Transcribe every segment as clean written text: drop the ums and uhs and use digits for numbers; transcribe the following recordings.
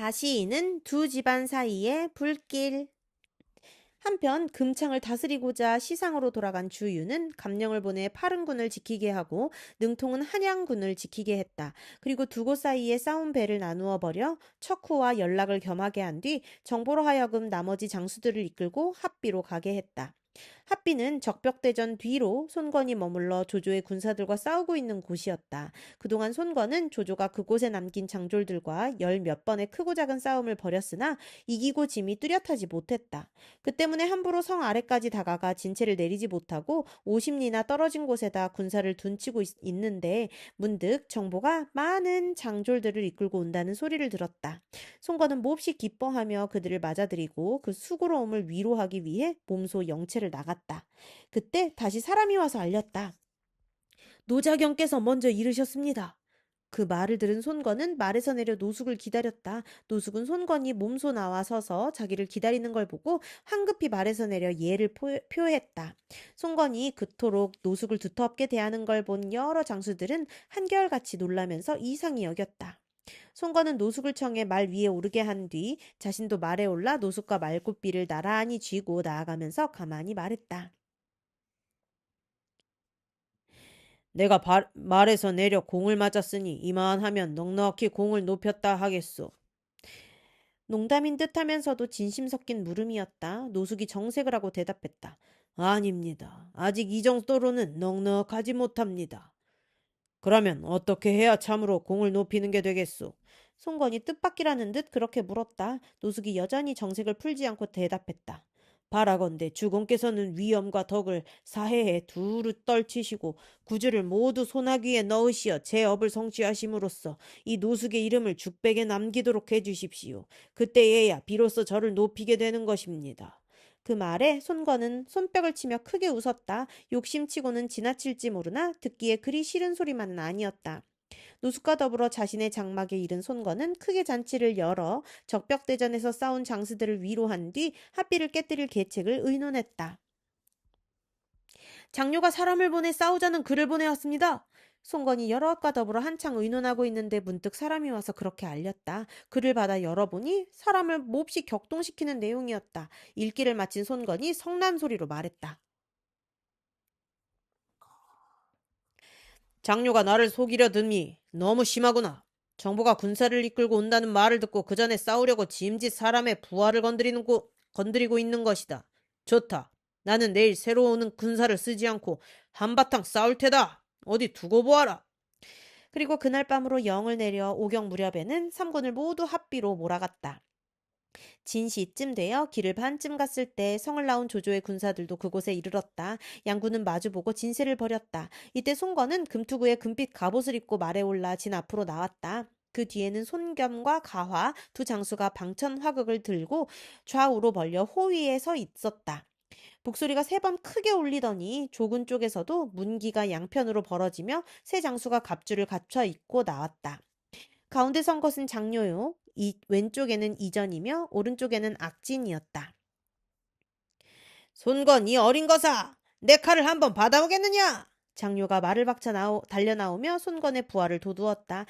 다시이는 두 집안 사이의 불길. 한편 금창을 다스리고자 시상으로 돌아간 주유는 감령을 보내 파른군을 지키게 하고 능통은 한양군을 지키게 했다. 그리고 두 곳 사이에 싸운 배를 나누어 버려 척후와 연락을 겸하게 한 뒤 정보로 하여금 나머지 장수들을 이끌고 합비로 가게 했다. 합비는 적벽대전 뒤로 손권이 머물러 조조의 군사들과 싸우고 있는 곳이었다. 그동안 손권은 조조가 그곳에 남긴 장졸들과 열 몇 번의 크고 작은 싸움을 벌였으나 이기고 짐이 뚜렷하지 못했다. 그 때문에 함부로 성 아래까지 다가가 진체를 내리지 못하고 50리나 떨어진 곳에다 군사를 둔치고 있는데 문득 정보가 많은 장졸들을 이끌고 온다는 소리를 들었다. 송건은 몹시 기뻐하며 그들을 맞아들이고 그 수고로움을 위로하기 위해 몸소 영체를 나갔다. 그때 다시 사람이 와서 알렸다. 노자경께서 먼저 이르셨습니다. 그 말을 들은 손건은 말에서 내려 노숙을 기다렸다. 노숙은 손건이 몸소 나와 서서 자기를 기다리는 걸 보고 황급히 말에서 내려 예를 표했다. 손건이 그토록 노숙을 두텁게 대하는 걸 본 여러 장수들은 한결같이 놀라면서 이상히 여겼다. 손건은 노숙을 청해 말 위에 오르게 한 뒤 자신도 말에 올라 노숙과 말굽비를 나란히 쥐고 나아가면서 가만히 말했다. 내가 말에서 내려 공을 맞았으니 이만하면 넉넉히 공을 높였다 하겠소. 농담인 듯 하면서도 진심 섞인 물음이었다. 노숙이 정색을 하고 대답했다. 아닙니다. 아직 이 정도로는 넉넉하지 못합니다. 그러면 어떻게 해야 참으로 공을 높이는 게 되겠소? 송건이 뜻밖이라는 듯 그렇게 물었다. 노숙이 여전히 정색을 풀지 않고 대답했다. 바라건대 주공께서는 위엄과 덕을 사해에 두루 떨치시고 구주를 모두 소나귀에 넣으시어 제 업을 성취하심으로써 이 노숙의 이름을 죽백에 남기도록 해주십시오. 그때에야 비로소 저를 높이게 되는 것입니다. 그 말에 손건은 손뼉을 치며 크게 웃었다. 욕심치고는 지나칠지 모르나 듣기에 그리 싫은 소리만은 아니었다. 노숙과 더불어 자신의 장막에 이른 손건은 크게 잔치를 열어 적벽대전에서 싸운 장수들을 위로한 뒤 합비를 깨뜨릴 계책을 의논했다. 장료가 사람을 보내 싸우자는 글을 보내왔습니다. 송건이 여럿과 더불어 한창 의논하고 있는데 문득 사람이 와서 그렇게 알렸다. 글을 받아 열어보니 사람을 몹시 격동시키는 내용이었다. 읽기를 마친 손건이 성난 소리로 말했다. 장료가 나를 속이려 듬니 너무 심하구나. 정보가 군사를 이끌고 온다는 말을 듣고 그 전에 싸우려고 짐짓 사람의 부하를 건드리고 있는 것이다. 좋다. 나는 내일 새로 오는 군사를 쓰지 않고 한바탕 싸울 테다. 어디 두고 보아라. 그리고 그날 밤으로 영을 내려 오경 무렵에는 삼군을 모두 합비로 몰아갔다. 진시쯤 되어 길을 반쯤 갔을 때 성을 나온 조조의 군사들도 그곳에 이르렀다. 양군은 마주보고 진세를 벌였다. 이때 송건은 금투구에 금빛 갑옷을 입고 말에 올라 진 앞으로 나왔다. 그 뒤에는 손겸과 가화 두 장수가 방천 화극을 들고 좌우로 벌려 호위에 서 있었다. 북소리가 세 번 크게 울리더니 조군 쪽에서도 문기가 양편으로 벌어지며 세 장수가 갑주를 갖춰 입고 나왔다. 가운데 선 것은 장료요. 왼쪽에는 이전이며 오른쪽에는 악진이었다. 손건 이 어린 것아! 내 칼을 한번 받아오겠느냐! 장료가 말을 박차 달려나오며 손건의 부하를 도두었다.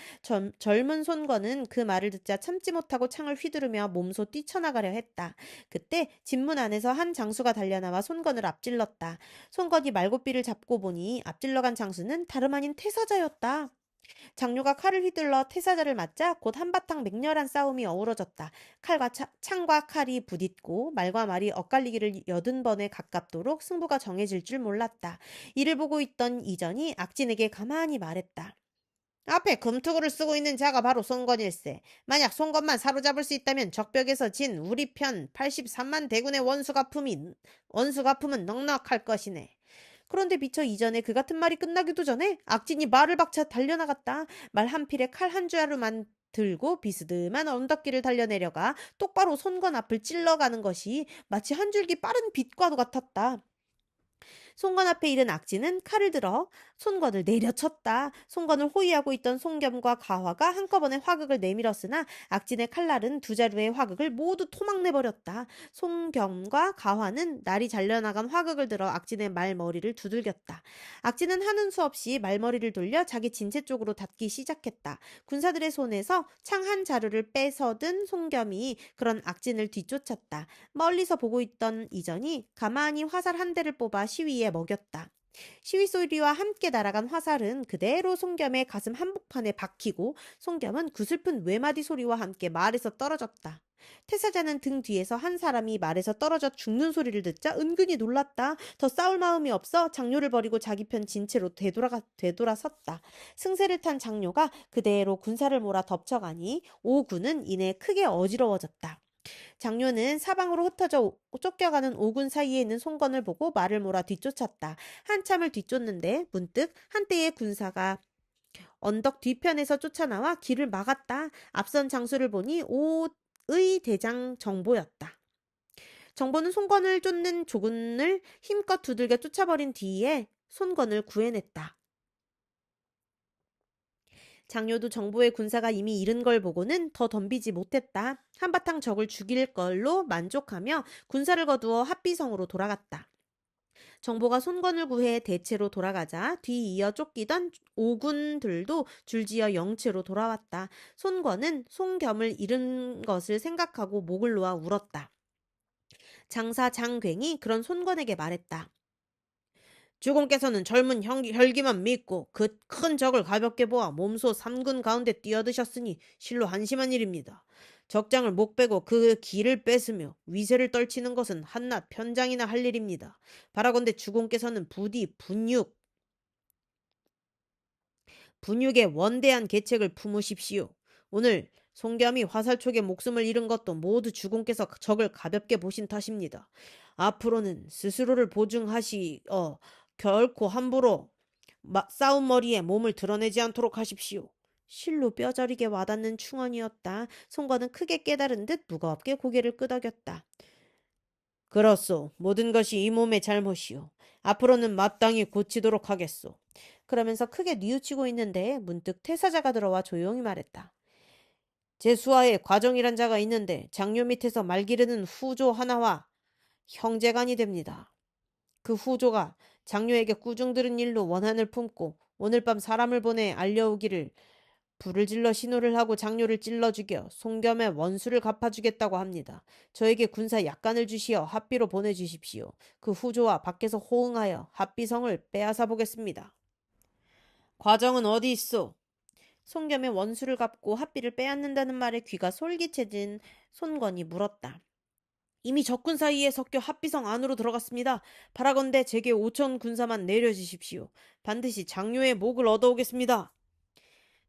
젊은 손건은 그 말을 듣자 참지 못하고 창을 휘두르며 몸소 뛰쳐나가려 했다. 그때 진문 안에서 한 장수가 달려나와 손건을 앞질렀다. 손건이 말고삐를 잡고 보니 앞질러간 장수는 다름 아닌 태사자였다. 장료가 칼을 휘둘러 태사자를 맞자 곧 한바탕 맹렬한 싸움이 어우러졌다. 창과 칼이 부딪고 말과 말이 엇갈리기를 80번에 가깝도록 승부가 정해질 줄 몰랐다. 이를 보고 있던 이전이 악진에게 가만히 말했다. 앞에 금투구를 쓰고 있는 자가 바로 손건일세. 만약 손건만 사로잡을 수 있다면 적벽에서 진 우리 편 83만 대군의 원수가품은 넉넉할 것이네. 그런데 미처 이전에 그 같은 말이 끝나기도 전에 악진이 말을 박차 달려나갔다. 말 한 필에 칼 한 자루만 들고 비스듬한 언덕길을 달려내려가 똑바로 손건 앞을 찔러가는 것이 마치 한 줄기 빠른 빛과도 같았다. 송건 앞에 이른 악진은 칼을 들어 손건을 내려쳤다. 송건을 호위하고 있던 송겸과 가화가 한꺼번에 화극을 내밀었으나 악진의 칼날은 두 자루의 화극을 모두 토막내버렸다. 송겸과 가화는 날이 잘려나간 화극을 들어 악진의 말머리를 두들겼다. 악진은 하는 수 없이 말머리를 돌려 자기 진체 쪽으로 닿기 시작했다. 군사들의 손에서 창 한 자루를 뺏어든 송겸이 그런 악진을 뒤쫓았다. 멀리서 보고 있던 이전이 가만히 화살 한 대를 뽑아 시위에 먹였다. 시위 소리와 함께 날아간 화살은 그대로 송겸의 가슴 한복판에 박히고 송겸은 구슬픈 외마디 소리와 함께 말에서 떨어졌다. 태사자는 등 뒤에서 한 사람이 말에서 떨어져 죽는 소리를 듣자 은근히 놀랐다. 더 싸울 마음이 없어 장료를 버리고 자기 편 진채로 되돌아섰다. 승세를 탄 장료가 그대로 군사를 몰아 덮쳐가니 오군은 이내 크게 어지러워졌다. 장료는 사방으로 흩어져 쫓겨가는 오군 사이에 있는 송건을 보고 말을 몰아 뒤쫓았다. 한참을 뒤쫓는데 문득 한때의 군사가 언덕 뒤편에서 쫓아나와 길을 막았다. 앞선 장수를 보니 오의 대장 정보였다. 정보는 송건을 쫓는 조군을 힘껏 두들겨 쫓아버린 뒤에 손건을 구해냈다. 장료도 정보의 군사가 이미 잃은 걸 보고는 더 덤비지 못했다. 한바탕 적을 죽일 걸로 만족하며 군사를 거두어 합비성으로 돌아갔다. 정보가 손건을 구해 대체로 돌아가자 뒤이어 쫓기던 오군들도 줄지어 영체로 돌아왔다. 손건은 송겸을 잃은 것을 생각하고 목을 놓아 울었다. 장사 장괭이 그런 손건에게 말했다. 주공께서는 젊은 혈기만 믿고 그 큰 적을 가볍게 보아 몸소 삼군 가운데 뛰어드셨으니 실로 한심한 일입니다. 적장을 목 빼고 그 기를 뺏으며 위세를 떨치는 것은 한낱 편장이나 할 일입니다. 바라건대 주공께서는 부디 분육의 원대한 계책을 품으십시오. 오늘 송겸이 화살촉에 목숨을 잃은 것도 모두 주공께서 적을 가볍게 보신 탓입니다. 앞으로는 스스로를 보증하시어 결코 함부로 싸움머리에 몸을 드러내지 않도록 하십시오. 실로 뼈저리게 와닿는 충언이었다. 송건은 크게 깨달은 듯 무겁게 고개를 끄덕였다. 그렇소. 모든 것이 이 몸의 잘못이오. 앞으로는 마땅히 고치도록 하겠소. 그러면서 크게 뉘우치고 있는데 문득 태사자가 들어와 조용히 말했다. 제 수하에 과정이란 자가 있는데 장료 밑에서 말 기르는 후조 하나와 형제간이 됩니다. 그 후조가 장료에게 꾸중 들은 일로 원한을 품고 오늘 밤 사람을 보내 알려오기를 불을 질러 신호를 하고 장료를 찔러 죽여 송겸의 원수를 갚아주겠다고 합니다. 저에게 군사 약간을 주시어 합비로 보내주십시오. 그 후조와 밖에서 호응하여 합비성을 빼앗아 보겠습니다. 과정은 어디 있어? 송겸의 원수를 갚고 합비를 빼앗는다는 말에 귀가 솔깃해진 손건이 물었다. 이미 적군 사이에 섞여 합비성 안으로 들어갔습니다. 바라건대 제게 5천 군사만 내려주십시오. 반드시 장료의 목을 얻어오겠습니다.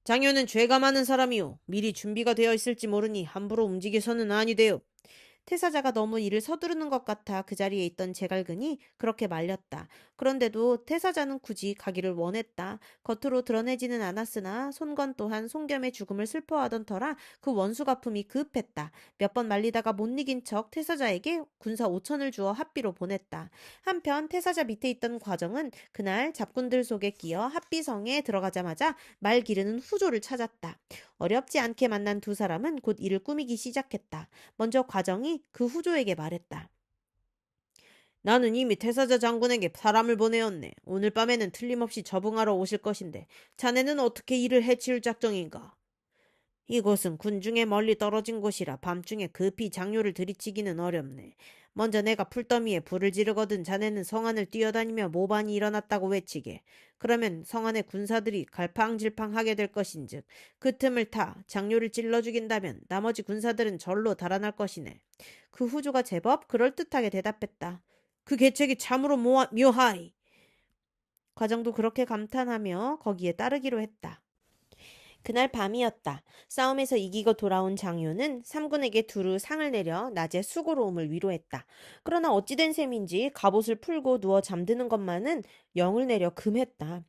장료는 죄가 많은 사람이오. 미리 준비가 되어 있을지 모르니 함부로 움직여서는 아니되오. 태사자가 너무 일을 서두르는 것 같아 그 자리에 있던 제갈근이 그렇게 말렸다. 그런데도 태사자는 굳이 가기를 원했다. 겉으로 드러내지는 않았으나 손건 또한 송겸의 죽음을 슬퍼하던 터라 그 원수 갚음이 급했다. 몇 번 말리다가 못 이긴 척 태사자에게 군사 5천을 주어 합비로 보냈다. 한편 태사자 밑에 있던 과정은 그날 잡군들 속에 끼어 합비성에 들어가자마자 말 기르는 후조를 찾았다. 어렵지 않게 만난 두 사람은 곧 일을 꾸미기 시작했다. 먼저 과정이 그 후조에게 말했다. 나는 이미 태사자 장군에게 사람을 보내었네. 오늘 밤에는 틀림없이 접응하러 오실 것인데 자네는 어떻게 이를 해치울 작정인가? 이곳은 군중에 멀리 떨어진 곳이라 밤중에 급히 장료를 들이치기는 어렵네. 먼저 내가 풀더미에 불을 지르거든 자네는 성 안을 뛰어다니며 모반이 일어났다고 외치게. 그러면 성 안의 군사들이 갈팡질팡하게 될 것인즉 그 틈을 타 장료를 찔러 죽인다면 나머지 군사들은 절로 달아날 것이네. 그 후조가 제법 그럴듯하게 대답했다. 그 계책이 참으로 묘하이. 과정도 그렇게 감탄하며 거기에 따르기로 했다. 그날 밤이었다. 싸움에서 이기고 돌아온 장요는 삼군에게 두루 상을 내려 낮에 수고로움을 위로했다. 그러나 어찌된 셈인지 갑옷을 풀고 누워 잠드는 것만은 영을 내려 금했다.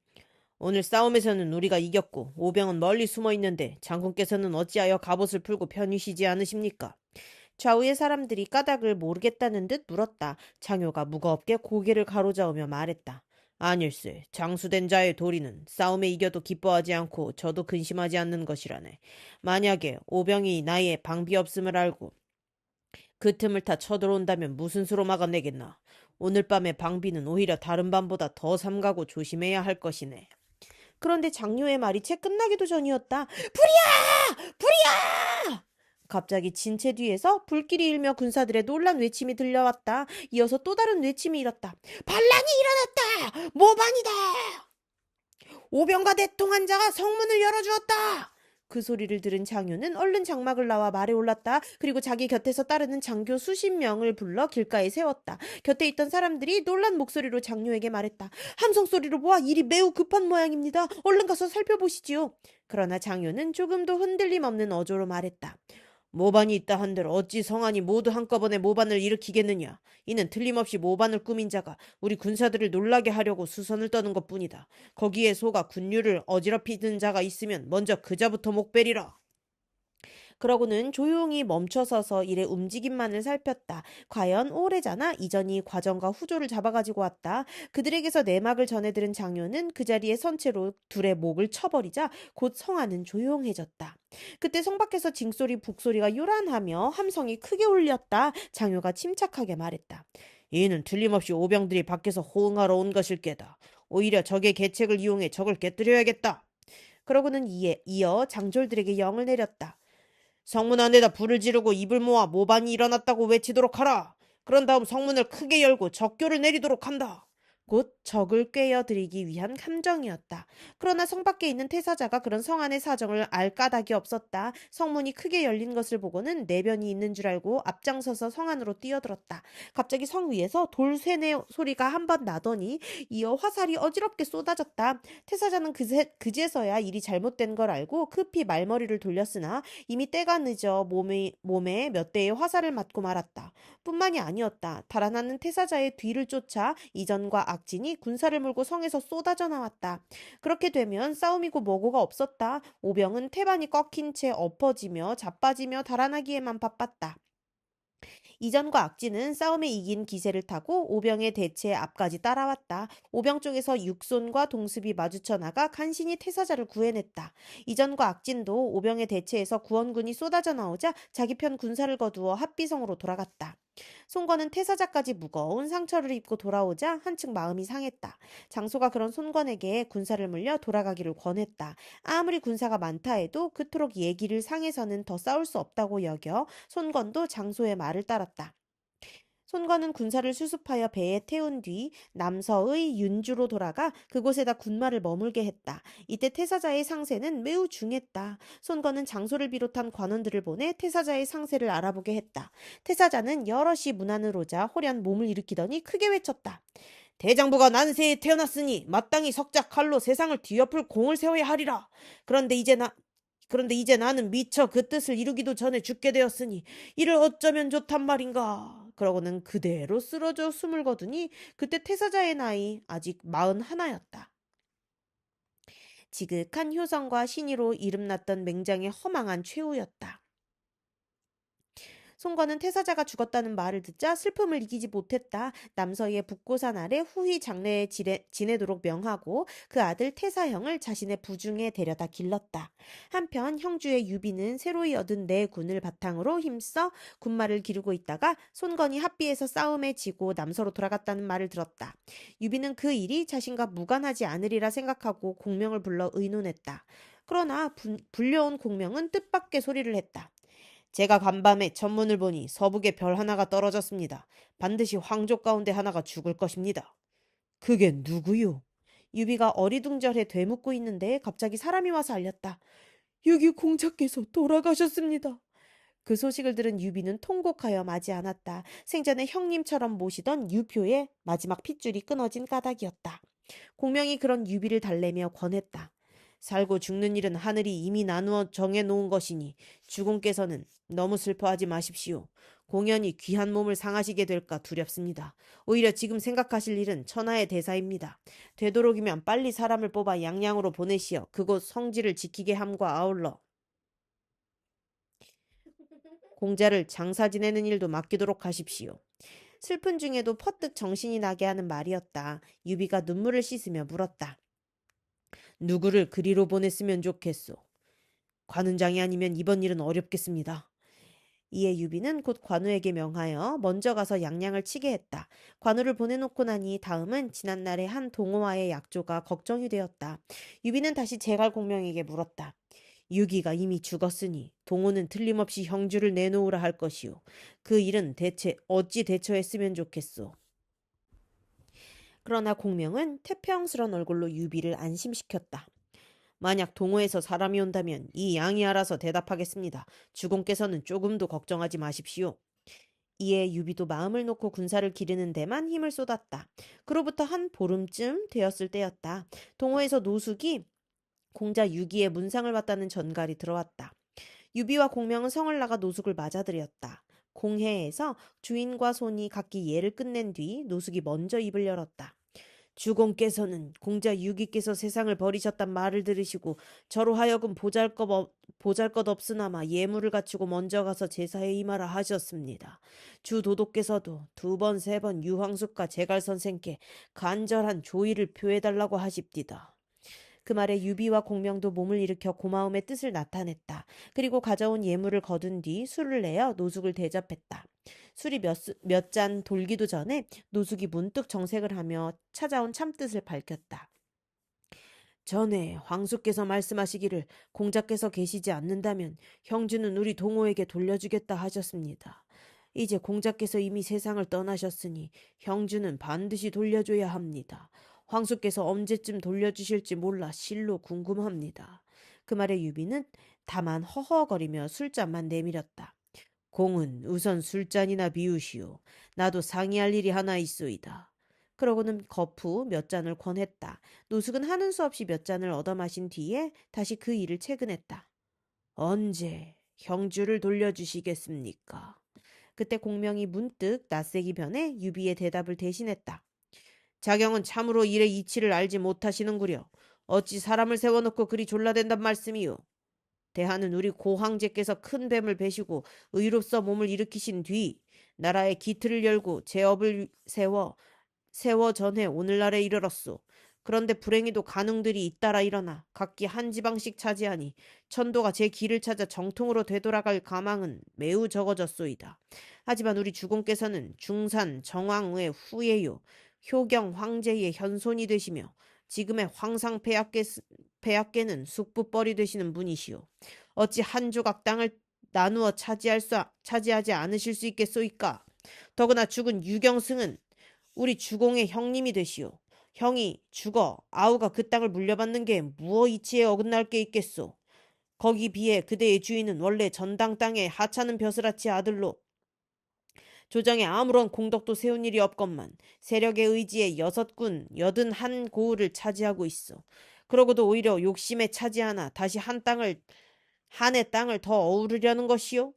오늘 싸움에서는 우리가 이겼고 오병은 멀리 숨어 있는데 장군께서는 어찌하여 갑옷을 풀고 편히 쉬지 않으십니까? 좌우의 사람들이 까닭을 모르겠다는 듯 물었다. 장효가 무겁게 고개를 가로저으며 말했다. 아닐세. 장수된 자의 도리는 싸움에 이겨도 기뻐하지 않고 저도 근심하지 않는 것이라네. 만약에 오병이 나의 방비 없음을 알고 그 틈을 타 쳐들어온다면 무슨 수로 막아내겠나. 오늘 밤의 방비는 오히려 다른 밤보다 더 삼가고 조심해야 할 것이네. 그런데 장효의 말이 채 끝나기도 전이었다. 불이야! 불이야! 갑자기 진체 뒤에서 불길이 일며 군사들의 놀란 외침이 들려왔다. 이어서 또 다른 외침이 일었다. 반란이 일어났다! 모반이다! 오병과 대통한 자가 성문을 열어주었다! 그 소리를 들은 장효는 얼른 장막을 나와 말에 올랐다. 그리고 자기 곁에서 따르는 장교 수십 명을 불러 길가에 세웠다. 곁에 있던 사람들이 놀란 목소리로 장효에게 말했다. 함성 소리로 보아 일이 매우 급한 모양입니다. 얼른 가서 살펴보시지요. 그러나 장효는 조금도 흔들림 없는 어조로 말했다. 모반이 있다 한들 어찌 성안이 모두 한꺼번에 모반을 일으키겠느냐. 이는 틀림없이 모반을 꾸민 자가 우리 군사들을 놀라게 하려고 수선을 떠는 것뿐이다. 거기에 속아 군류를 어지럽히는 자가 있으면 먼저 그자부터 목베리라. 그러고는 조용히 멈춰서서 일의 움직임만을 살폈다. 과연 오래잖아 이전이 과정과 후조를 잡아가지고 왔다. 그들에게서 내막을 전해 들은 장효는 그 자리에 선 채로 둘의 목을 쳐버리자 곧 성안은 조용해졌다. 그때 성 밖에서 징소리 북소리가 요란하며 함성이 크게 울렸다. 장효가 침착하게 말했다. 이는 틀림없이 오병들이 밖에서 호응하러 온 것일 게다. 오히려 적의 계책을 이용해 적을 깨뜨려야겠다. 그러고는 이어 장졸들에게 영을 내렸다. 성문 안에다 불을 지르고 입을 모아 모반이 일어났다고 외치도록 하라. 그런 다음 성문을 크게 열고 적교를 내리도록 한다. 곧 적을 꿰어들이기 위한 함정이었다. 그러나 성 밖에 있는 태사자가 그런 성 안의 사정을 알 까닭이 없었다. 성문이 크게 열린 것을 보고는 내변이 있는 줄 알고 앞장서서 성 안으로 뛰어들었다. 갑자기 성 위에서 돌 쇠뇌 소리가 한 번 나더니 이어 화살이 어지럽게 쏟아졌다. 태사자는 그제서야 일이 잘못된 걸 알고 급히 말머리를 돌렸으나 이미 때가 늦어 몸에 몇 대의 화살을 맞고 말았다. 뿐만이 아니었다. 달아나는 태사자의 뒤를 쫓아 이전과 악진이 군사를 몰고 성에서 쏟아져 나왔다. 그렇게 되면 싸움이고 뭐고가 없었다. 오병은 태반이 꺾인 채 엎어지며 자빠지며 달아나기에만 바빴다. 이전과 악진은 싸움에 이긴 기세를 타고 오병의 대체 앞까지 따라왔다. 오병 쪽에서 육손과 동습이 마주쳐 나가 간신히 태사자를 구해냈다. 이전과 악진도 오병의 대체에서 구원군이 쏟아져 나오자 자기 편 군사를 거두어 합비성으로 돌아갔다. 손권은 태사자까지 무거운 상처를 입고 돌아오자 한층 마음이 상했다. 장소가 그런 손권에게 군사를 물려 돌아가기를 권했다. 아무리 군사가 많다 해도 그토록 예기를 상해서는 더 싸울 수 없다고 여겨 손권도 장소의 말을 따랐다. 손권은 군사를 수습하여 배에 태운 뒤 남서의 윤주로 돌아가 그곳에다 군마를 머물게 했다. 이때 태사자의 상세는 매우 중했다. 손권은 장소를 비롯한 관원들을 보내 태사자의 상세를 알아보게 했다. 태사자는 여럿이 문 안으로 오자 호련 몸을 일으키더니 크게 외쳤다. 대장부가 난세에 태어났으니 마땅히 석작 칼로 세상을 뒤엎을 공을 세워야 하리라. 그런데 이제 나는 미처 그 뜻을 이루기도 전에 죽게 되었으니 이를 어쩌면 좋단 말인가. 그러고는 그대로 쓰러져 숨을 거두니 그때 태사자의 나이 아직 41였다. 지극한 효성과 신의로 이름났던 맹장의 허망한 최후였다. 송건은 태사자가 죽었다는 말을 듣자 슬픔을 이기지 못했다. 남서희의 북고산 아래 후히 장래에 지내도록 명하고 그 아들 태사형을 자신의 부중에 데려다 길렀다. 한편 형주의 유비는 새로이 얻은 네 군을 바탕으로 힘써 군마를 기르고 있다가 손건이 합비에서 싸움에 지고 남서로 돌아갔다는 말을 들었다. 유비는 그 일이 자신과 무관하지 않으리라 생각하고 공명을 불러 의논했다. 그러나 불려온 공명은 뜻밖의 소리를 했다. 제가 간밤에 천문을 보니 서북에 별 하나가 떨어졌습니다. 반드시 황족 가운데 하나가 죽을 것입니다. 그게 누구요? 유비가 어리둥절해 되묻고 있는데 갑자기 사람이 와서 알렸다. 여기 공자께서 돌아가셨습니다. 그 소식을 들은 유비는 통곡하여 마지 않았다. 생전에 형님처럼 모시던 유표의 마지막 핏줄이 끊어진 까닭이었다. 공명이 그런 유비를 달래며 권했다. 살고 죽는 일은 하늘이 이미 나누어 정해놓은 것이니 주공께서는 너무 슬퍼하지 마십시오. 공연히 귀한 몸을 상하시게 될까 두렵습니다. 오히려 지금 생각하실 일은 천하의 대사입니다. 되도록이면 빨리 사람을 뽑아 양양으로 보내시어 그곳 성지를 지키게 함과 아울러 공자를 장사 지내는 일도 맡기도록 하십시오. 슬픈 중에도 퍼뜩 정신이 나게 하는 말이었다. 유비가 눈물을 씻으며 물었다. 누구를 그리로 보냈으면 좋겠소. 관운장이 아니면 이번 일은 어렵겠습니다. 이에 유비는 곧 관우에게 명하여 먼저 가서 양양을 치게 했다. 관우를 보내놓고 나니 다음은 지난날의 한 동호와의 약조가 걱정이 되었다. 유비는 다시 제갈공명에게 물었다. 유기가 이미 죽었으니 동호는 틀림없이 형주를 내놓으라 할 것이오. 그 일은 대체 어찌 대처했으면 좋겠소. 그러나 공명은 태평스런 얼굴로 유비를 안심시켰다. 만약 동호에서 사람이 온다면 이 양이 알아서 대답하겠습니다. 주공께서는 조금도 걱정하지 마십시오. 이에 유비도 마음을 놓고 군사를 기르는 데만 힘을 쏟았다. 그로부터 한 보름쯤 되었을 때였다. 동호에서 노숙이 공자 유기의 문상을 왔다는 전갈이 들어왔다. 유비와 공명은 성을 나가 노숙을 맞아들였다. 공회에서 주인과 손이 각기 예를 끝낸 뒤 노숙이 먼저 입을 열었다. 주공께서는 공자 유기께서 세상을 버리셨단 말을 들으시고 저로 하여금 보잘것 없으나마 예물을 갖추고 먼저 가서 제사에 임하라 하셨습니다. 주 도독께서도 두 번, 세 번 유황숙과 제갈 선생께 간절한 조의를 표해달라고 하십디다. 그 말에 유비와 공명도 몸을 일으켜 고마움의 뜻을 나타냈다. 그리고 가져온 예물을 거둔 뒤 술을 내어 노숙을 대접했다. 술이 몇 잔 돌기도 전에 노숙이 문득 정색을 하며 찾아온 참뜻을 밝혔다. 전에 황수께서 말씀하시기를 공자께서 계시지 않는다면 형주는 우리 동호에게 돌려주겠다 하셨습니다. 이제 공자께서 이미 세상을 떠나셨으니 형주는 반드시 돌려줘야 합니다. 황수께서 언제쯤 돌려주실지 몰라 실로 궁금합니다. 그 말에 유비는 다만 허허거리며 술잔만 내밀었다. 공은 우선 술잔이나 비우시오. 나도 상의할 일이 하나 있소이다. 그러고는 거푸 몇 잔을 권했다. 노숙은 하는 수 없이 몇 잔을 얻어 마신 뒤에 다시 그 일을 채근했다. 언제 형주를 돌려주시겠습니까? 그때 공명이 문득 낯세기 변해 유비의 대답을 대신했다. 자경은 참으로 일의 이치를 알지 못하시는구려. 어찌 사람을 세워놓고 그리 졸라댄단 말씀이요. 대하는 우리 고황제께서 큰 뱀을 베시고 의로써 몸을 일으키신 뒤 나라의 기틀을 열고 제업을 세워 전해 오늘날에 이르렀소. 그런데 불행히도 간웅들이 잇따라 일어나 각기 한 지방씩 차지하니 천도가 제 길을 찾아 정통으로 되돌아갈 가망은 매우 적어졌소이다. 하지만 우리 주공께서는 중산 정왕의 후예요. 효경 황제의 현손이 되시며 지금의 황상 폐하께는 숙부뻘이 되시는 분이시오. 어찌 한 조각 땅을 나누어 차지하지 않으실 수 있겠소이까? 더구나 죽은 유경승은 우리 주공의 형님이 되시오. 형이 죽어 아우가 그 땅을 물려받는 게 무어 이치에 어긋날 게 있겠소. 거기 비해 그대의 주인은 원래 전당 땅의 하찮은 벼슬아치 아들로 조정에 아무런 공덕도 세운 일이 없건만 세력의 의지에 6군 81고을을 차지하고 있어. 그러고도 오히려 욕심에 차지하나 다시 한의 땅을 더 어우르려는 것이요?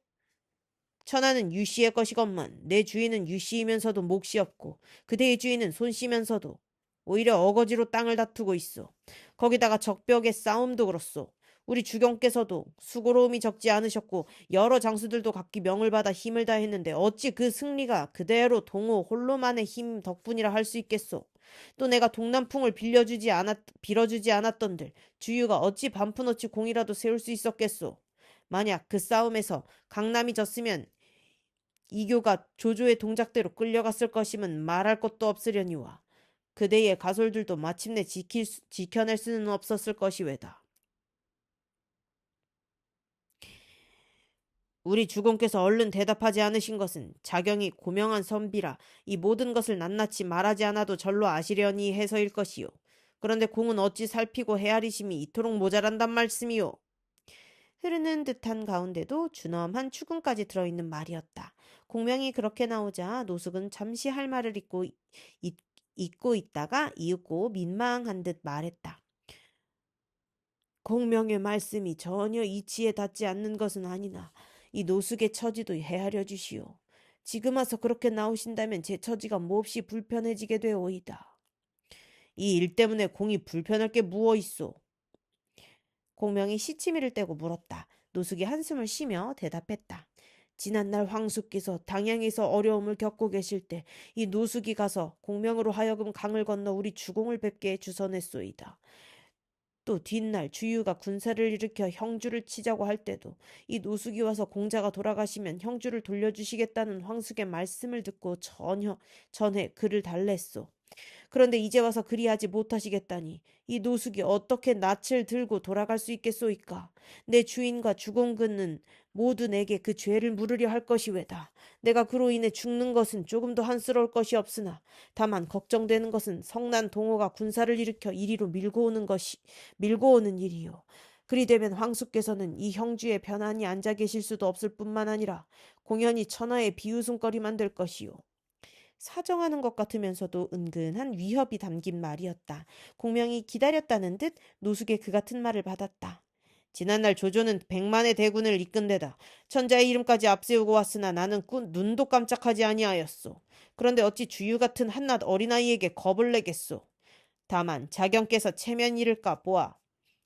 천하는 유씨의 것이건만 내 주인은 유씨이면서도 몫이 없고 그대의 주인은 손씨면서도 오히려 어거지로 땅을 다투고 있어. 거기다가 적벽의 싸움도 그렇소. 우리 주경께서도 수고로움이 적지 않으셨고 여러 장수들도 각기 명을 받아 힘을 다했는데 어찌 그 승리가 그대로 동호 홀로만의 힘 덕분이라 할 수 있겠소. 또 내가 동남풍을 빌어주지 않았던들 주유가 어찌 반푼어치 공이라도 세울 수 있었겠소. 만약 그 싸움에서 강남이 졌으면 이교가 조조의 동작대로 끌려갔을 것임은 말할 것도 없으려니와 그대의 가솔들도 마침내 지켜낼 수는 없었을 것이외다. 우리 주공께서 얼른 대답하지 않으신 것은 자경이 고명한 선비라 이 모든 것을 낱낱이 말하지 않아도 절로 아시려니 해서일 것이요. 그런데 공은 어찌 살피고 헤아리심이 이토록 모자란단 말씀이요. 흐르는 듯한 가운데도 준엄한 추궁까지 들어있는 말이었다. 공명이 그렇게 나오자 노숙은 잠시 할 말을 잊고 있다가 이윽고 민망한 듯 말했다. 공명의 말씀이 전혀 이치에 닿지 않는 것은 아니나 이 노숙의 처지도 헤아려 주시오. 지금 와서 그렇게 나오신다면 제 처지가 몹시 불편해지게 되오이다. 이 일 때문에 공이 불편할 게 무엇 있소? 공명이 시치미를 떼고 물었다. 노숙이 한숨을 쉬며 대답했다. 지난날 황수께서 당양에서 어려움을 겪고 계실 때 이 노숙이 가서 공명으로 하여금 강을 건너 우리 주공을 뵙게 주선했소이다. 또 뒷날 주유가 군사를 일으켜 형주를 치자고 할 때도 이 노숙이 와서 공자가 돌아가시면 형주를 돌려주시겠다는 황숙의 말씀을 듣고 전해 그를 달랬소. 그런데 이제 와서 그리하지 못하시겠다니 이 노숙이 어떻게 낯을 들고 돌아갈 수 있겠소이까? 내 주인과 주공근은 모두 내게 그 죄를 물으려 할 것이외다. 내가 그로 인해 죽는 것은 조금도 한스러울 것이 없으나 다만 걱정되는 것은 성난 동호가 군사를 일으켜 이리로 밀고 오는 일이요. 그리 되면 황숙께서는 이 형주에 편안히 앉아 계실 수도 없을 뿐만 아니라 공연히 천하의 비웃음거리만 될 것이요. 사정하는 것 같으면서도 은근한 위협이 담긴 말이었다. 공명이 기다렸다는 듯 노숙의 그 같은 말을 받았다. 지난날 조조는 100만의 대군을 이끈 데다 천자의 이름까지 앞세우고 왔으나 나는 눈도 깜짝하지 아니하였소. 그런데 어찌 주유 같은 한낱 어린아이에게 겁을 내겠소. 다만 자경께서 체면 잃을까 보아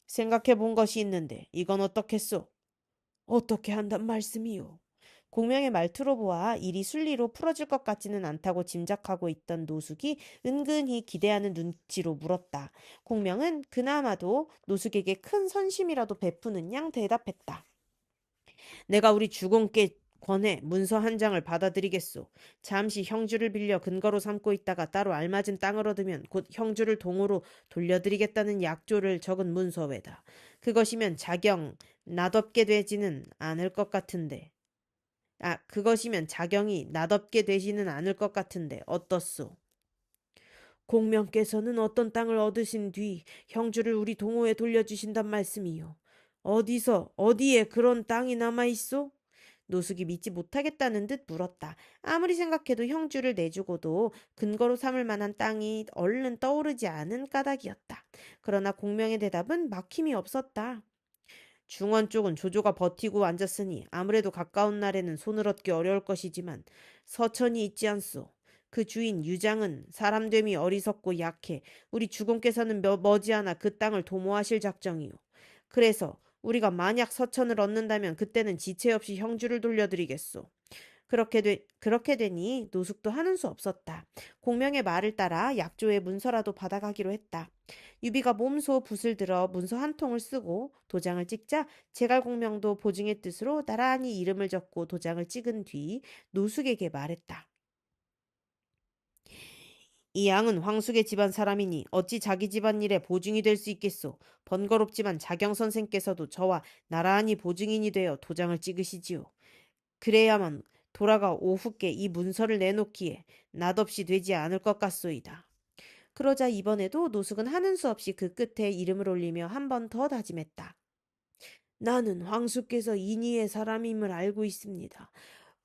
생각해 본 것이 있는데 이건 어떻겠소? 어떻게 한단 말씀이요? 공명의 말투로 보아 일이 순리로 풀어질 것 같지는 않다고 짐작하고 있던 노숙이 은근히 기대하는 눈치로 물었다. 공명은 그나마도 노숙에게 큰 선심이라도 베푸는 양 대답했다. 내가 우리 주공께 권해 문서 한 장을 받아들이겠소. 잠시 형주를 빌려 근거로 삼고 있다가 따로 알맞은 땅을 얻으면 곧 형주를 동으로 돌려드리겠다는 약조를 적은 문서외다. 그것이면 자경 나덥게 되지는 않을 것 같은데. 그것이면 자경이 나덥게 되지는 않을 것 같은데 어떻소? 공명께서는 어떤 땅을 얻으신 뒤 형주를 우리 동호에 돌려주신단 말씀이요. 어디에 그런 땅이 남아있소? 노숙이 믿지 못하겠다는 듯 물었다. 아무리 생각해도 형주를 내주고도 근거로 삼을 만한 땅이 얼른 떠오르지 않은 까닭이었다. 그러나 공명의 대답은 막힘이 없었다. 중원 쪽은 조조가 버티고 앉았으니 아무래도 가까운 날에는 손을 얻기 어려울 것이지만 서천이 있지 않소. 그 주인 유장은 사람됨이 어리석고 약해 우리 주공께서는 머지않아 그 땅을 도모하실 작정이요. 그래서 우리가 만약 서천을 얻는다면 그때는 지체 없이 형주를 돌려드리겠소. 그렇게 되니 노숙도 하는 수 없었다. 공명의 말을 따라 약조의 문서라도 받아가기로 했다. 유비가 몸소 붓을 들어 문서 한 통을 쓰고 도장을 찍자 제갈공명도 보증의 뜻으로 나란히 이름을 적고 도장을 찍은 뒤 노숙에게 말했다. 이 양은 황숙의 집안 사람이니 어찌 자기 집안 일에 보증이 될 수 있겠소. 번거롭지만 자경 선생께서도 저와 나란히 보증인이 되어 도장을 찍으시지요. 그래야만 돌아가 오후께 이 문서를 내놓기에 낫없이 되지 않을 것 같소이다. 그러자 이번에도 노숙은 하는 수 없이 그 끝에 이름을 올리며 한 번 더 다짐했다. 나는 황숙께서 인의의 사람임을 알고 있습니다.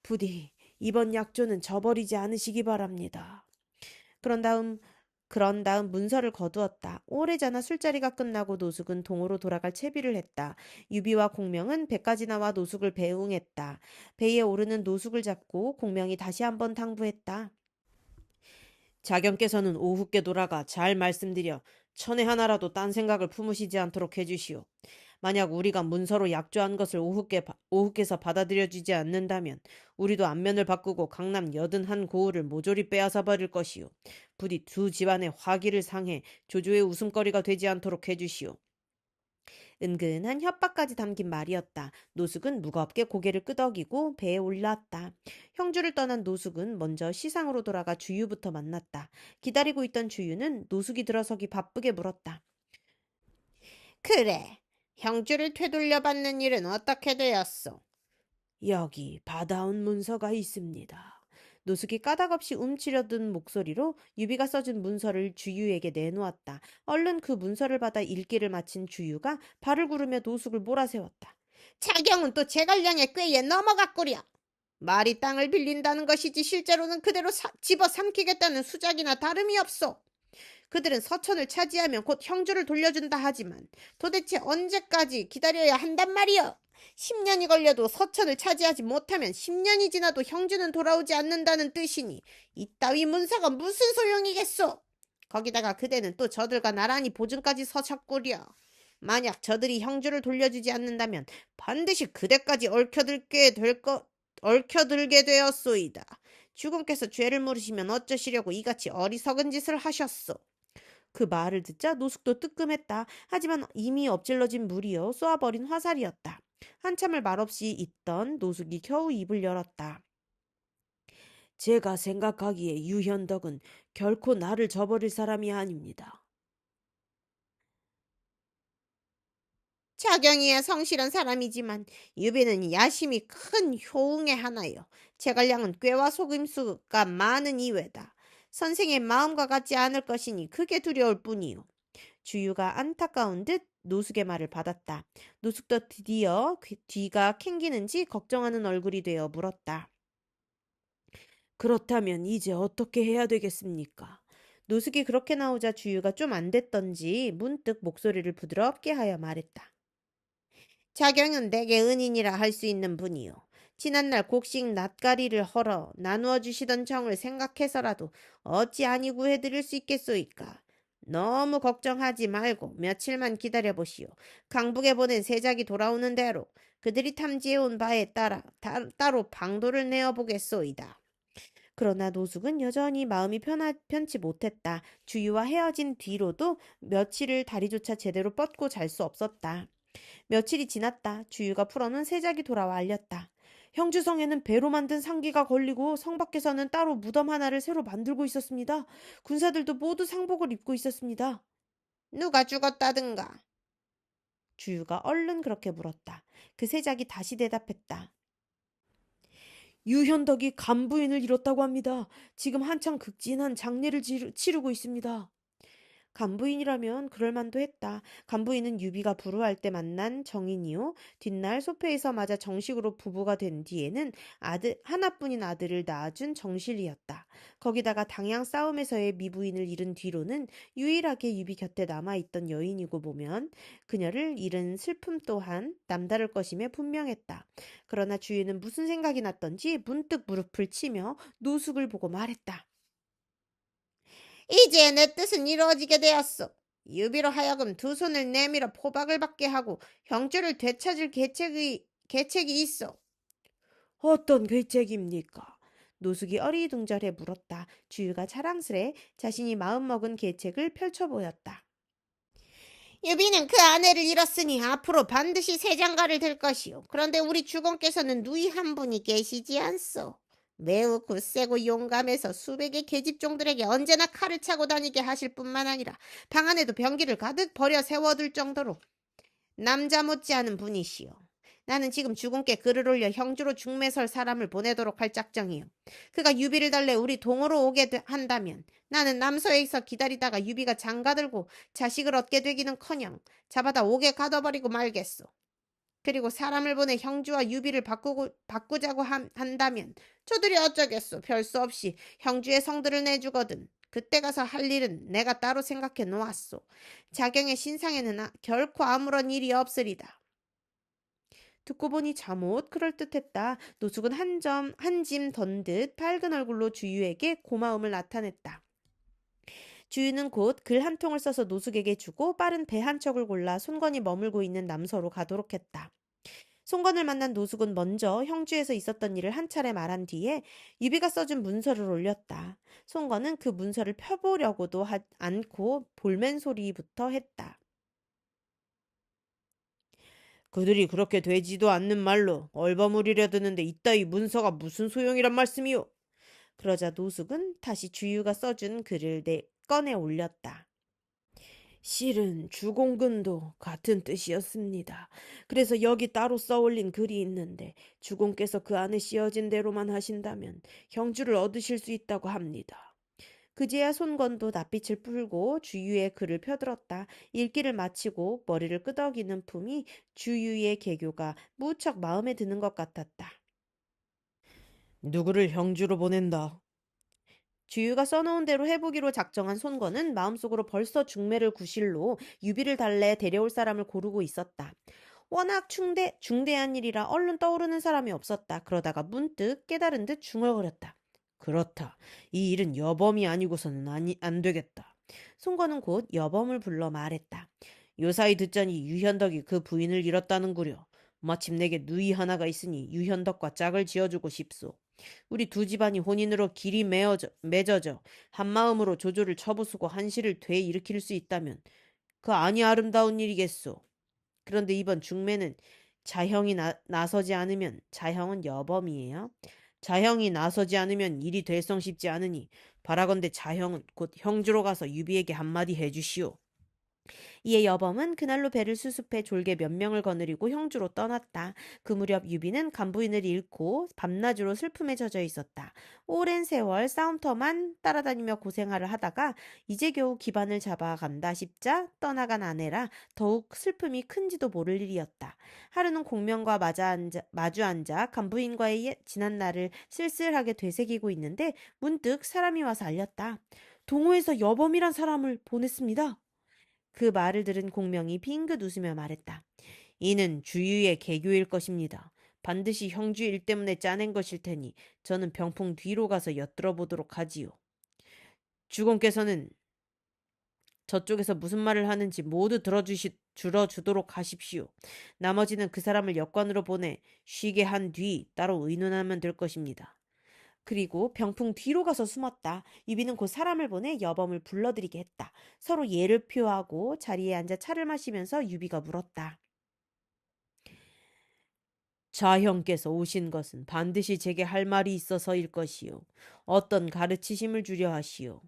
부디 이번 약조는 저버리지 않으시기 바랍니다. 그런 다음 문서를 거두었다. 오래전에 술자리가 끝나고 노숙은 동으로 돌아갈 채비를 했다. 유비와 공명은 배까지 나와 노숙을 배웅했다. 배에 오르는 노숙을 잡고 공명이 다시 한번 당부했다. 자경께서는 오후께 돌아가 잘 말씀드려 천에 하나라도 딴 생각을 품으시지 않도록 해주시오. 만약 우리가 문서로 약조한 것을 오후께서 받아들여주지 않는다면 우리도 안면을 바꾸고 강남 81고을을 모조리 빼앗아 버릴 것이오. 부디 두 집안의 화기를 상해 조조의 웃음거리가 되지 않도록 해주시오. 은근한 협박까지 담긴 말이었다. 노숙은 무겁게 고개를 끄덕이고 배에 올랐다. 형주를 떠난 노숙은 먼저 시상으로 돌아가 주유부터 만났다. 기다리고 있던 주유는 노숙이 들어서기 바쁘게 물었다. 그래, 형주를 되돌려받는 일은 어떻게 되었소? 여기 받아온 문서가 있습니다. 노숙이 까닭없이 움츠려든 목소리로 유비가 써준 문서를 주유에게 내놓았다. 얼른 그 문서를 받아 읽기를 마친 주유가 발을 구르며 노숙을 몰아세웠다. 자경은 또 제갈량의 꾀에 넘어갔구려. 말이 땅을 빌린다는 것이지 실제로는 그대로 집어삼키겠다는 수작이나 다름이 없소. 그들은 서천을 차지하면 곧 형주를 돌려준다 하지만 도대체 언제까지 기다려야 한단 말이여. 10년이 걸려도 서천을 차지하지 못하면 10년이 지나도 형주는 돌아오지 않는다는 뜻이니 이따위 문서가 무슨 소용이겠소. 거기다가 그대는 또 저들과 나란히 보증까지 서셨구려. 만약 저들이 형주를 돌려주지 않는다면 반드시 그대까지 얽혀들게 되었소이다. 주공께서 죄를 물으시면 어쩌시려고 이같이 어리석은 짓을 하셨소. 그 말을 듣자 노숙도 뜨끔했다. 하지만 이미 엎질러진 물이여 쏘아버린 화살이었다. 한참을 말없이 있던 노숙이 겨우 입을 열었다. 제가 생각하기에 유현덕은 결코 나를 저버릴 사람이 아닙니다. 자경이야 성실한 사람이지만 유비는 야심이 큰 효웅의 하나요. 제갈량은 꾀와 속임수가 많은 이외다. 선생의 마음과 같지 않을 것이니 크게 두려울 뿐이요. 주유가 안타까운 듯 노숙의 말을 받았다. 노숙도 드디어 뒤가 캥기는지 걱정하는 얼굴이 되어 물었다. 그렇다면 이제 어떻게 해야 되겠습니까? 노숙이 그렇게 나오자 주유가 좀 안 됐던지 문득 목소리를 부드럽게 하여 말했다. 자경은 내게 은인이라 할 수 있는 분이요. 지난날 곡식 낯가리를 헐어 나누어 주시던 정을 생각해서라도 어찌 아니 구해드릴 수 있겠소이까. 너무 걱정하지 말고 며칠만 기다려보시오. 강북에 보낸 세작이 돌아오는 대로 그들이 탐지해온 바에 따로 방도를 내어보겠소이다. 그러나 노숙은 여전히 마음이 편치 못했다. 주유와 헤어진 뒤로도 며칠을 다리조차 제대로 뻗고 잘 수 없었다. 며칠이 지났다. 주유가 풀어놓은 세작이 돌아와 알렸다. 형주성에는 배로 만든 상기가 걸리고 성 밖에서는 따로 무덤 하나를 새로 만들고 있었습니다. 군사들도 모두 상복을 입고 있었습니다. 누가 죽었다든가? 주유가 얼른 그렇게 물었다. 그 세작이 다시 대답했다. 유현덕이 간부인을 잃었다고 합니다. 지금 한창 극진한 장례를 치르고 있습니다. 간부인이라면 그럴만도 했다. 간부인은 유비가 불우할 때 만난 정인이요. 뒷날 소패에서 맞아 정식으로 부부가 된 뒤에는 하나뿐인 아들을 낳아준 정실이었다. 거기다가 당양 싸움에서의 미부인을 잃은 뒤로는 유일하게 유비 곁에 남아있던 여인이고 보면 그녀를 잃은 슬픔 또한 남다를 것임에 분명했다. 그러나 주인은 무슨 생각이 났던지 문득 무릎을 치며 노숙을 보고 말했다. 이제 내 뜻은 이루어지게 되었소. 유비로 하여금 두 손을 내밀어 포박을 받게 하고 형주를 되찾을 계책이 있어. 어떤 계책입니까? 노숙이 어리둥절해 물었다. 주유가 자랑스레 자신이 마음먹은 계책을 펼쳐 보였다. 유비는 그 아내를 잃었으니 앞으로 반드시 새 장가를 들 것이오. 그런데 우리 주공께서는 누이 한 분이 계시지 않소. 매우 굳세고 용감해서 수백의 계집종들에게 언제나 칼을 차고 다니게 하실 뿐만 아니라 방 안에도 병기를 가득 버려 세워둘 정도로 남자 못지않은 분이시오. 나는 지금 주공께 글을 올려 형주로 중매설 사람을 보내도록 할 작정이요. 그가 유비를 달래 우리 동으로 오게 한다면 나는 남서에서 기다리다가 유비가 장가들고 자식을 얻게 되기는커녕 잡아다 옥에 가둬버리고 말겠소. 그리고 사람을 보내 형주와 유비를 바꾸자고 한다면 저들이 어쩌겠소. 별 수 없이 형주의 성들을 내주거든. 그때 가서 할 일은 내가 따로 생각해 놓았소. 자경의 신상에는 결코 아무런 일이 없으리다. 듣고 보니 잠옷 그럴듯했다. 노숙은 한 짐 던 듯 밝은 얼굴로 주유에게 고마움을 나타냈다. 주유는 곧 글 한 통을 써서 노숙에게 주고 빠른 배 한 척을 골라 손건이 머물고 있는 남서로 가도록 했다. 손건을 만난 노숙은 먼저 형주에서 있었던 일을 한 차례 말한 뒤에 유비가 써준 문서를 올렸다. 손건은 그 문서를 펴보려고도 않고 볼멘 소리부터 했다. 그들이 그렇게 되지도 않는 말로 얼버무리려 드는데 이따위 문서가 무슨 소용이란 말씀이오? 그러자 노숙은 다시 주유가 써준 글을 꺼내 올렸다. 실은 주공근도 같은 뜻이었습니다. 그래서 여기 따로 써올린 글이 있는데 주공께서 그 안에 씌어진 대로만 하신다면 형주를 얻으실 수 있다고 합니다. 그제야 손건도 낯빛을 풀고 주유의 글을 펴들었다. 읽기를 마치고 머리를 끄덕이는 품이 주유의 개교가 무척 마음에 드는 것 같았다. 누구를 형주로 보낸다. 주유가 써놓은 대로 해보기로 작정한 손건은 마음속으로 벌써 중매를 구실로 유비를 달래 데려올 사람을 고르고 있었다. 워낙 중대한 일이라 얼른 떠오르는 사람이 없었다. 그러다가 문득 깨달은 듯 중얼거렸다. 그렇다. 이 일은 여범이 아니고서는 안 되겠다. 손건은 곧 여범을 불러 말했다. 요사이 듣자니 유현덕이 그 부인을 잃었다는구려. 마침 내게 누이 하나가 있으니 유현덕과 짝을 지어주고 싶소. 우리 두 집안이 혼인으로 길이 맺어져 한마음으로 조조를 처부수고 한시를 되일으킬 수 있다면 그 아니 아름다운 일이겠소. 그런데 이번 중매는 자형이 나서지 않으면 자형은 여범이에요. 자형이 나서지 않으면 일이 될성쉽지 않으니 바라건대 자형은 곧 형주로 가서 유비에게 한마디 해주시오. 이에 여범은 그날로 배를 수습해 졸개 몇 명을 거느리고 형주로 떠났다. 그 무렵 유비는 간부인을 잃고 밤낮으로 슬픔에 젖어 있었다. 오랜 세월 싸움터만 따라다니며 고생하를 하다가 이제 겨우 기반을 잡아간다 싶자 떠나간 아내라 더욱 슬픔이 큰지도 모를 일이었다. 하루는 공명과 마주 앉아 간부인과의 지난 날을 쓸쓸하게 되새기고 있는데 문득 사람이 와서 알렸다. 동호에서 여범이란 사람을 보냈습니다. 그 말을 들은 공명이 빙긋 웃으며 말했다. 이는 주유의 개교일 것입니다. 반드시 형주 일 때문에 짜낸 것일 테니 저는 병풍 뒤로 가서 엿들어 보도록 하지요. 주공께서는 저쪽에서 무슨 말을 하는지 모두 들어주도록 하십시오. 나머지는 그 사람을 역관으로 보내 쉬게 한 뒤 따로 의논하면 될 것입니다. 그리고 병풍 뒤로 가서 숨었다. 유비는 곧 사람을 보내 여범을 불러들이게 했다. 서로 예를 표하고 자리에 앉아 차를 마시면서 유비가 물었다. 자형께서 오신 것은 반드시 제게 할 말이 있어서일 것이요. 어떤 가르치심을 주려 하시오.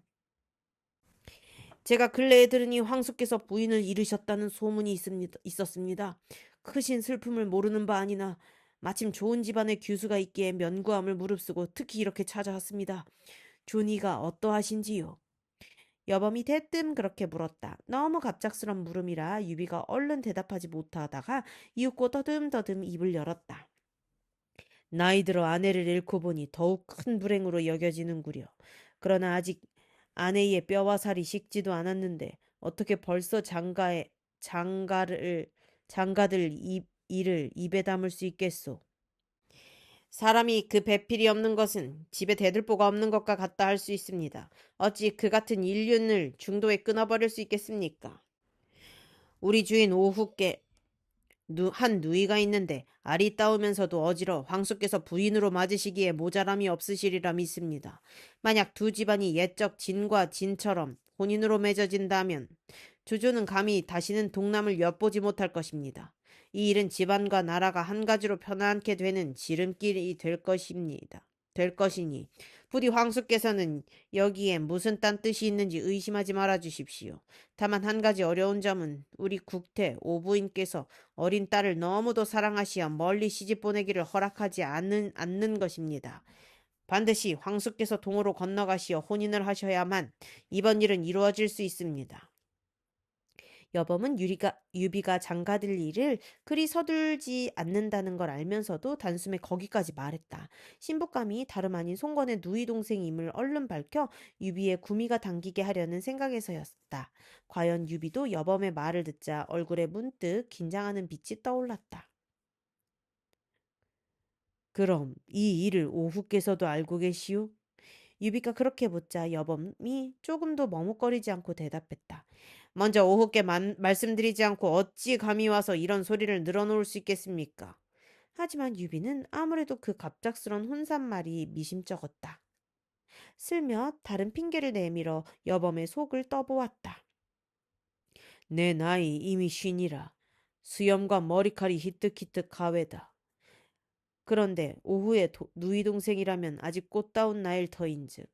제가 근래에 들으니 황수께서 부인을 잃으셨다는 소문이 있었습니다. 크신 슬픔을 모르는 바 아니나 마침 좋은 집안의 규수가 있기에 면구함을 무릅쓰고 특히 이렇게 찾아왔습니다. 존이가 어떠하신지요? 여범이 대뜸 그렇게 물었다. 너무 갑작스런 물음이라 유비가 얼른 대답하지 못하다가 이윽고 더듬더듬 입을 열었다. 나이 들어 아내를 잃고 보니 더욱 큰 불행으로 여겨지는구려. 그러나 아직 아내의 뼈와 살이 식지도 않았는데 어떻게 벌써 장가들 일을 입에 담을 수 있겠소. 사람이 그 배필이 없는 것은 집에 대들보가 없는 것과 같다 할 수 있습니다. 어찌 그 같은 인륜을 중도에 끊어버릴 수 있겠습니까? 우리 주인 오후께 한 누이가 있는데 알이 따오면서도 어지러 황수께서 부인으로 맞으시기에 모자람이 없으시리라 믿습니다. 만약 두 집안이 옛적 진과 진처럼 혼인으로 맺어진다면 조조는 감히 다시는 동남을 엿보지 못할 것입니다. 이 일은 집안과 나라가 한 가지로 편안케 되는 지름길이 될 것이니 부디 황수께서는 여기에 무슨 딴 뜻이 있는지 의심하지 말아 주십시오. 다만 한 가지 어려운 점은 우리 국태 오부인께서 어린 딸을 너무도 사랑하시어 멀리 시집 보내기를 허락하지 않는 것입니다. 반드시 황수께서 동으로 건너가시어 혼인을 하셔야만 이번 일은 이루어질 수 있습니다. 여범은 유비가 장가들 일을 그리 서둘지 않는다는 걸 알면서도 단숨에 거기까지 말했다. 신부감이 다름 아닌 송건의 누이 동생임을 얼른 밝혀 유비의 구미가 당기게 하려는 생각에서였다. 과연 유비도 여범의 말을 듣자 얼굴에 문득 긴장하는 빛이 떠올랐다. 그럼 이 일을 오후께서도 알고 계시오? 유비가 그렇게 묻자 여범이 조금도 머뭇거리지 않고 대답했다. 먼저 오후께 말씀드리지 않고 어찌 감히 와서 이런 소리를 늘어놓을 수 있겠습니까? 하지만 유비는 아무래도 그 갑작스런 혼잣말이 미심쩍었다. 슬며t 다른 핑계를 내밀어 여범의 속을 떠보았다. 내 나이 이미 쉰이라 수염과 머리칼이 희뜩희뜩 가외다. 그런데 오후에 누이 동생이라면 아직 꽃다운 나일 터인즉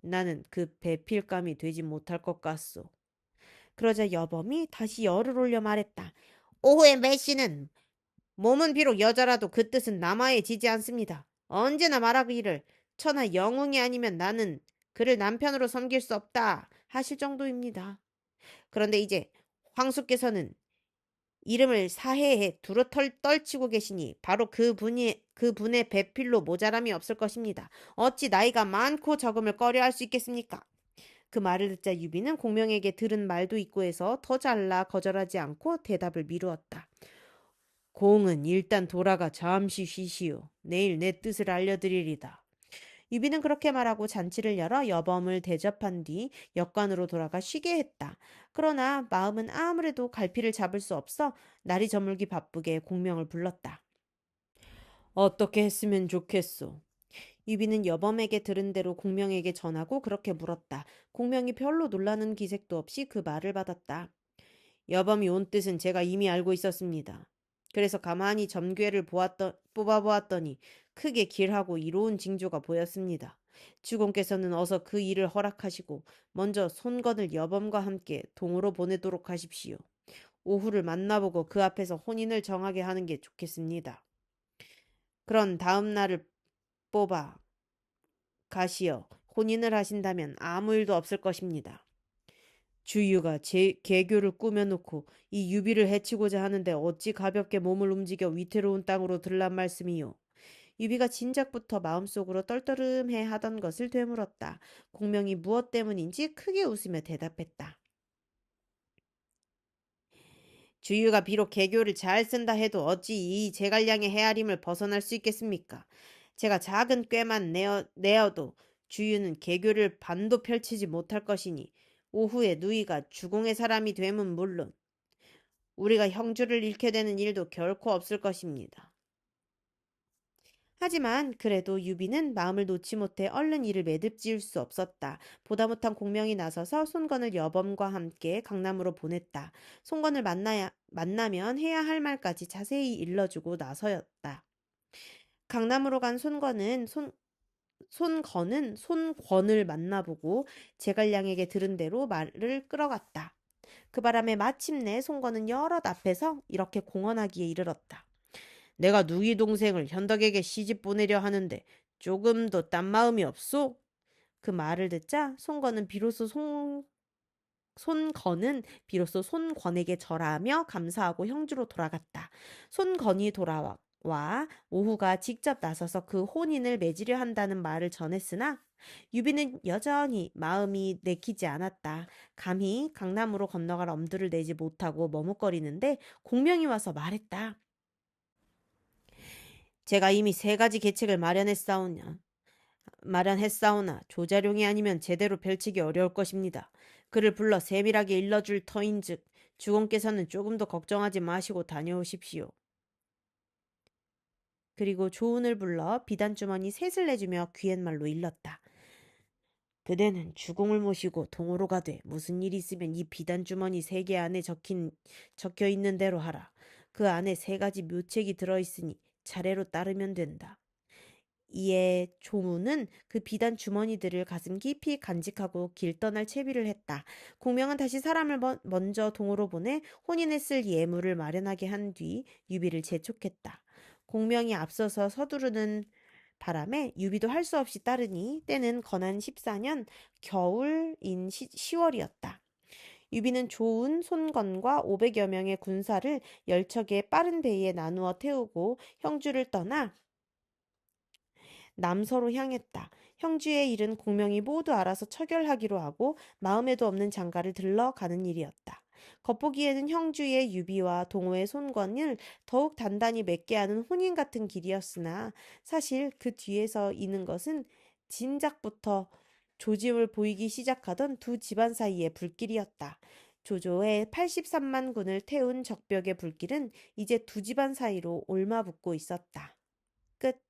나는 그 배필감이 되지 못할 것 같소. 그러자 여범이 다시 열을 올려 말했다. 오후의 매씨는 몸은 비록 여자라도 그 뜻은 남아에 지지 않습니다. 언제나 말하기를 천하 영웅이 아니면 나는 그를 남편으로 섬길 수 없다 하실 정도입니다. 그런데 이제 황수께서는 이름을 사해에 두루 떨치고 계시니 바로 그분의 배필로 모자람이 없을 것입니다. 어찌 나이가 많고 적음을 꺼려할 수 있겠습니까? 그 말을 듣자 유비는 공명에게 들은 말도 있고 해서 더 잘라 거절하지 않고 대답을 미루었다. 공은 일단 돌아가 잠시 쉬시오. 내일 내 뜻을 알려드리리다. 유비는 그렇게 말하고 잔치를 열어 여범을 대접한 뒤 역관으로 돌아가 쉬게 했다. 그러나 마음은 아무래도 갈피를 잡을 수 없어 날이 저물기 바쁘게 공명을 불렀다. 어떻게 했으면 좋겠소? 유비는 여범에게 들은 대로 공명에게 전하고 그렇게 물었다. 공명이 별로 놀라는 기색도 없이 그 말을 받았다. 여범이 온 뜻은 제가 이미 알고 있었습니다. 그래서 가만히 점괘를 뽑아보았더니 크게 길하고 이로운 징조가 보였습니다. 주공께서는 어서 그 일을 허락하시고 먼저 손건을 여범과 함께 동으로 보내도록 하십시오. 오후를 만나보고 그 앞에서 혼인을 정하게 하는 게 좋겠습니다. 그런 다음 날을 뽑아 가시어 혼인을 하신다면 아무 일도 없을 것입니다. 주유가 제 계교를 꾸며놓고 이 유비를 해치고자 하는데 어찌 가볍게 몸을 움직여 위태로운 땅으로 들란 말씀이요. 유비가 진작부터 마음속으로 떨떠름해 하던 것을 되물었다. 공명이 무엇 때문인지 크게 웃으며 대답했다. 주유가 비록 계교를 잘 쓴다 해도 어찌 이 제갈량의 헤아림을 벗어날 수 있겠습니까? 제가 작은 꾀만 내어도 주유는 계교를 반도 펼치지 못할 것이니 오후에 누이가 주공의 사람이 되면 물론 우리가 형주를 잃게 되는 일도 결코 없을 것입니다. 하지만 그래도 유비는 마음을 놓지 못해 얼른 이를 매듭지을 수 없었다. 보다 못한 공명이 나서서 손건을 여범과 함께 강남으로 보냈다. 손건을 만나면 해야 할 말까지 자세히 일러주고 나서였다. 강남으로 간 손건은 손권을 만나보고 제갈량에게 들은 대로 말을 끌어갔다. 그 바람에 마침내 손건은 여럿 앞에서 이렇게 공언하기에 이르렀다. 내가 누이 동생을 현덕에게 시집 보내려 하는데 조금도 딴 마음이 없소? 그 말을 듣자 손건은 비로소 손권에게 절하며 감사하고 형주로 돌아갔다. 손건이 돌아와 오후가 직접 나서서 그 혼인을 맺으려 한다는 말을 전했으나 유비는 여전히 마음이 내키지 않았다. 감히 강남으로 건너갈 엄두를 내지 못하고 머뭇거리는데 공명이 와서 말했다. 제가 이미 3가지 계책을 마련했사오나 조자룡이 아니면 제대로 펼치기 어려울 것입니다. 그를 불러 세밀하게 일러줄 터인즉 주공께서는 조금도 걱정하지 마시고 다녀오십시오. 그리고 조은을 불러 비단주머니 셋을 내주며 귀옛말로 일렀다. 그대는 주공을 모시고 동으로 가되 무슨 일이 있으면 이 비단주머니 3개 안에 적혀 있는 대로 하라. 그 안에 3가지 묘책이 들어있으니 차례로 따르면 된다. 이에 조무는 그 비단 주머니들을 가슴 깊이 간직하고 길 떠날 채비를 했다. 공명은 다시 사람을 먼저 동으로 보내 혼인에 쓸 예물을 마련하게 한 뒤 유비를 재촉했다. 공명이 앞서서 서두르는 바람에 유비도 할 수 없이 따르니 때는 건한 14년 겨울인 10월이었다. 유비는 조은, 손건과 500여 명의 군사를 열척의 빠른 배에 나누어 태우고 형주를 떠나 남서로 향했다. 형주의 일은 공명이 모두 알아서 처결하기로 하고 마음에도 없는 장가를 들러 가는 일이었다. 겉보기에는 형주의 유비와 동호의 손권을 더욱 단단히 맺게 하는 혼인 같은 길이었으나 사실 그 뒤에서 이는 것은 진작부터 조짐을 보이기 시작하던 두 집안 사이의 불길이었다. 조조의 83만 군을 태운 적벽의 불길은 이제 두 집안 사이로 옮아붙고 있었다. 끝.